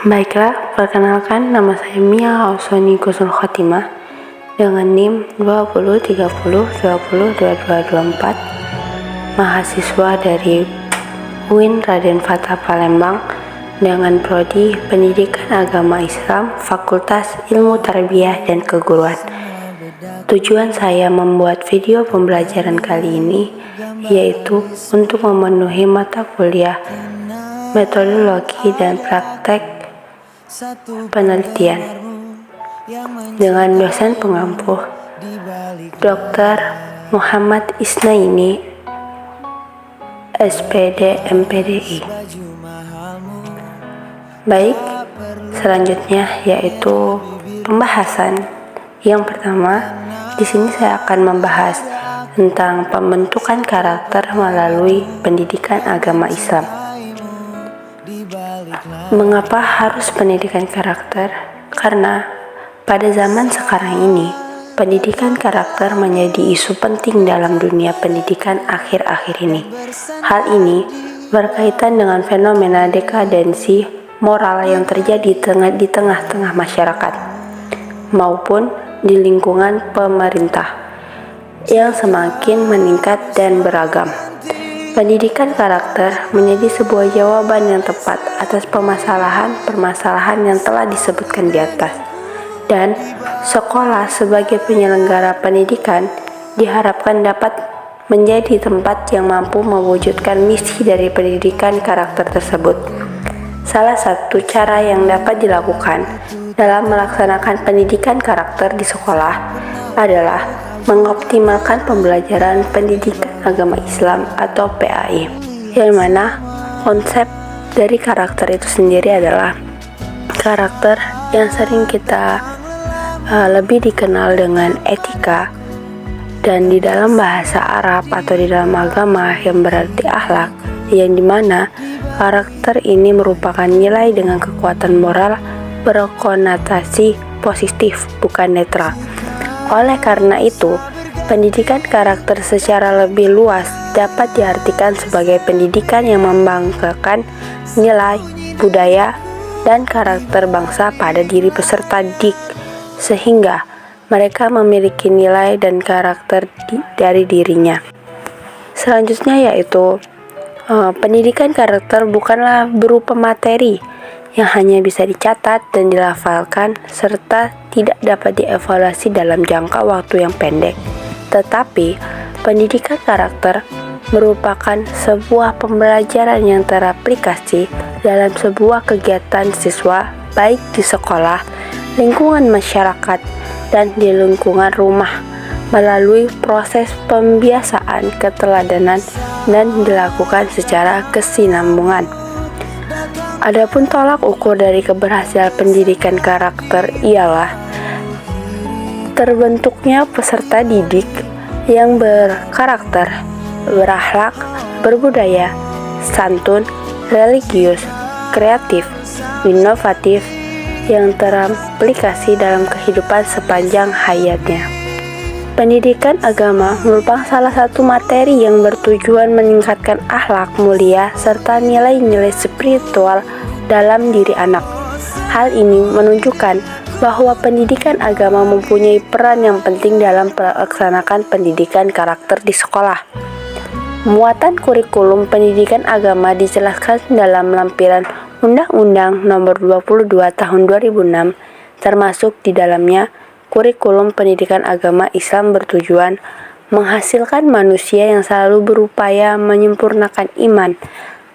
Baiklah, perkenalkan nama saya Mia Ausoni Kusnul Khotimah dengan NIM 2030202224, mahasiswa dari UIN Raden Fatah Palembang dengan prodi Pendidikan Agama Islam, Fakultas Ilmu Tarbiyah dan Keguruan. Tujuan saya membuat video pembelajaran kali ini yaitu untuk memenuhi mata kuliah metodologi dan praktek penelitian dengan dosen pengampu Dr. Muhammad Isnaini, SPD MPDI. Baik, selanjutnya yaitu pembahasan. Yang pertama, di sini saya akan membahas tentang pembentukan karakter melalui pendidikan agama Islam. Mengapa harus pendidikan karakter? Karena pada zaman sekarang ini, pendidikan karakter menjadi isu penting dalam dunia pendidikan akhir-akhir ini. Hal ini berkaitan dengan fenomena dekadensi moral yang terjadi di tengah-tengah masyarakat maupun di lingkungan pemerintah yang semakin meningkat dan beragam. Pendidikan karakter menjadi sebuah jawaban yang tepat atas permasalahan yang telah disebutkan di atas. Dan sekolah sebagai penyelenggara pendidikan diharapkan dapat menjadi tempat yang mampu mewujudkan misi dari pendidikan karakter tersebut. Salah satu cara yang dapat dilakukan dalam melaksanakan pendidikan karakter di sekolah adalah mengoptimalkan pembelajaran pendidikan agama Islam atau PAI, yang mana konsep dari karakter itu sendiri adalah karakter yang sering kita lebih dikenal dengan etika, dan di dalam bahasa Arab atau di dalam agama yang berarti akhlak, yang dimana karakter ini merupakan nilai dengan kekuatan moral berkonotasi positif, bukan netral. Oleh karena itu, pendidikan karakter secara lebih luas dapat diartikan sebagai pendidikan yang membanggakan nilai, budaya, dan karakter bangsa pada diri peserta didik, sehingga mereka memiliki nilai dan karakter dari dirinya. Selanjutnya yaitu pendidikan karakter bukanlah berupa materi yang hanya bisa dicatat dan dilafalkan serta tidak dapat dievaluasi dalam jangka waktu yang pendek. Tetapi, pendidikan karakter merupakan sebuah pembelajaran yang teraplikasi dalam sebuah kegiatan siswa, baik di sekolah, lingkungan masyarakat, dan di lingkungan rumah, melalui proses pembiasaan keteladanan dan dilakukan secara kesinambungan. Adapun tolak ukur dari keberhasilan pendidikan karakter ialah terbentuknya peserta didik yang berkarakter, berakhlak, berbudaya, santun, religius, kreatif, inovatif, yang teraplikasi dalam kehidupan sepanjang hayatnya. Pendidikan agama merupakan salah satu materi yang bertujuan meningkatkan akhlak mulia serta nilai-nilai spiritual dalam diri anak. Hal ini menunjukkan bahwa pendidikan agama mempunyai peran yang penting dalam melaksanakan pendidikan karakter di sekolah. Muatan kurikulum pendidikan agama dijelaskan dalam lampiran Undang-Undang Nomor 22 Tahun 2006, termasuk di dalamnya kurikulum pendidikan agama Islam bertujuan menghasilkan manusia yang selalu berupaya menyempurnakan iman,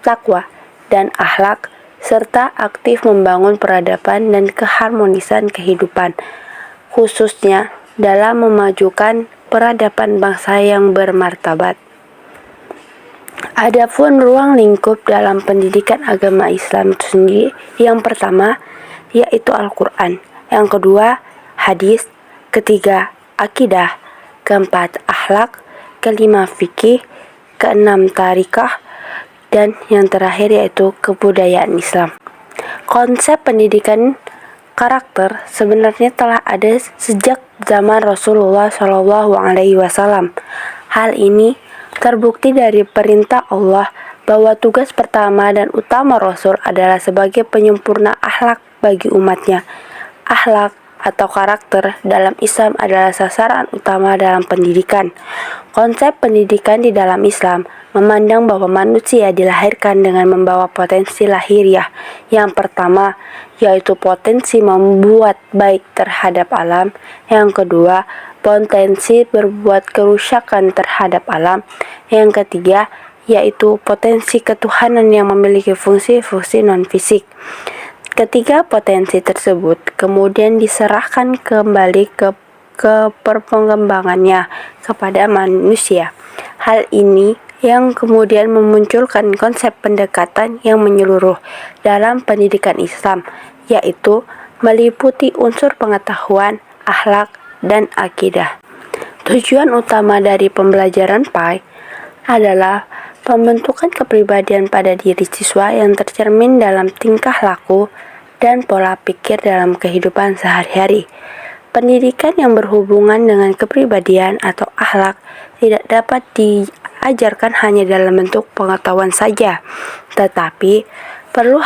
takwa, dan akhlak, serta aktif membangun peradaban dan keharmonisan kehidupan, khususnya dalam memajukan peradaban bangsa yang bermartabat. Adapun ruang lingkup dalam pendidikan agama Islam itu sendiri, yang pertama yaitu Al-Quran, yang kedua hadis, ketiga akidah, keempat akhlak, kelima fikih, keenam tarikah, dan yang terakhir yaitu kebudayaan Islam. Konsep pendidikan karakter sebenarnya telah ada sejak zaman Rasulullah SAW. Hal ini terbukti dari perintah Allah bahwa tugas pertama dan utama Rasul adalah sebagai penyempurna akhlak bagi umatnya. Akhlak atau karakter dalam Islam adalah sasaran utama dalam pendidikan. Konsep pendidikan di dalam Islam memandang bahwa manusia dilahirkan dengan membawa potensi lahiriah. Yang pertama, yaitu potensi membuat baik terhadap alam. Yang kedua, potensi berbuat kerusakan terhadap alam. Yang ketiga, yaitu potensi ketuhanan yang memiliki fungsi-fungsi non-fisik. Ketiga potensi tersebut kemudian diserahkan kembali ke perkembangannya kepada manusia. Hal ini yang kemudian memunculkan konsep pendekatan yang menyeluruh dalam pendidikan Islam, yaitu meliputi unsur pengetahuan, akhlak, dan akidah. Tujuan utama dari pembelajaran PAI adalah pembentukan kepribadian pada diri siswa yang tercermin dalam tingkah laku dan pola pikir dalam kehidupan sehari-hari. Pendidikan yang berhubungan dengan kepribadian atau akhlak tidak dapat diajarkan hanya dalam bentuk pengetahuan saja, tetapi perlu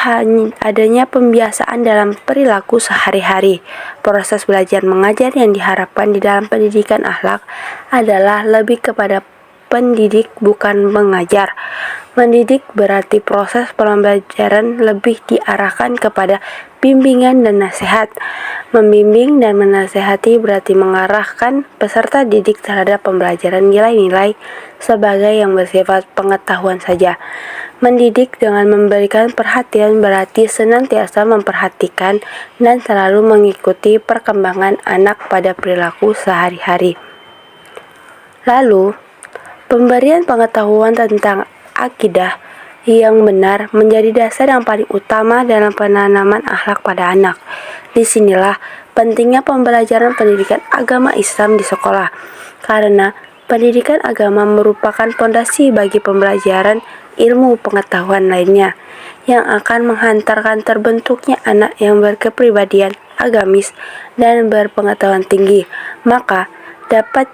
adanya pembiasaan dalam perilaku sehari-hari. Proses belajar mengajar yang diharapkan di dalam pendidikan akhlak adalah lebih kepada pendidik bukan mengajar. Mendidik berarti proses pembelajaran lebih diarahkan kepada bimbingan dan nasihat. Membimbing dan menasihati berarti mengarahkan peserta didik terhadap pembelajaran nilai-nilai sebagai yang bersifat pengetahuan saja. Mendidik dengan memberikan perhatian berarti senantiasa memperhatikan dan selalu mengikuti perkembangan anak pada perilaku sehari-hari. Lalu, pemberian pengetahuan tentang akidah yang benar menjadi dasar yang paling utama dalam penanaman akhlak pada anak. Disinilah pentingnya pembelajaran pendidikan agama Islam di sekolah, karena pendidikan agama merupakan fondasi bagi pembelajaran ilmu pengetahuan lainnya yang akan menghantarkan terbentuknya anak yang berkepribadian agamis dan berpengetahuan tinggi. Maka dapat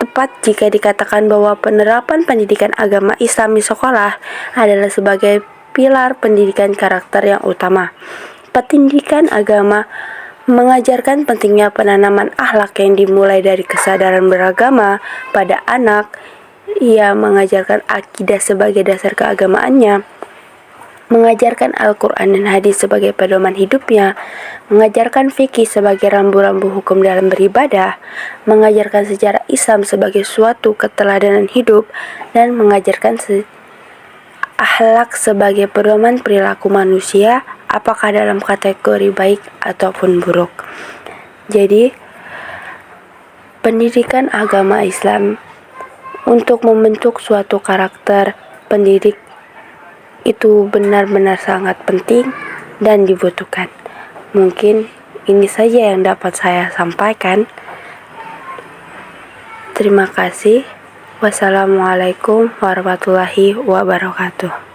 tepat jika dikatakan bahwa penerapan pendidikan agama Islam di sekolah adalah sebagai pilar pendidikan karakter yang utama. Pendidikan agama mengajarkan pentingnya penanaman akhlak yang dimulai dari kesadaran beragama pada anak. Ia mengajarkan akidah sebagai dasar keagamaannya, mengajarkan Al-Quran dan hadis sebagai pedoman hidupnya, mengajarkan fikih sebagai rambu-rambu hukum dalam beribadah, mengajarkan sejarah Islam sebagai suatu keteladanan hidup, dan mengajarkan akhlak sebagai pedoman perilaku manusia, apakah dalam kategori baik ataupun buruk. Jadi, pendidikan agama Islam untuk membentuk suatu karakter pendidik itu benar-benar sangat penting dan dibutuhkan. Mungkin ini saja yang dapat saya sampaikan. Terima kasih. Wassalamualaikum warahmatullahi wabarakatuh.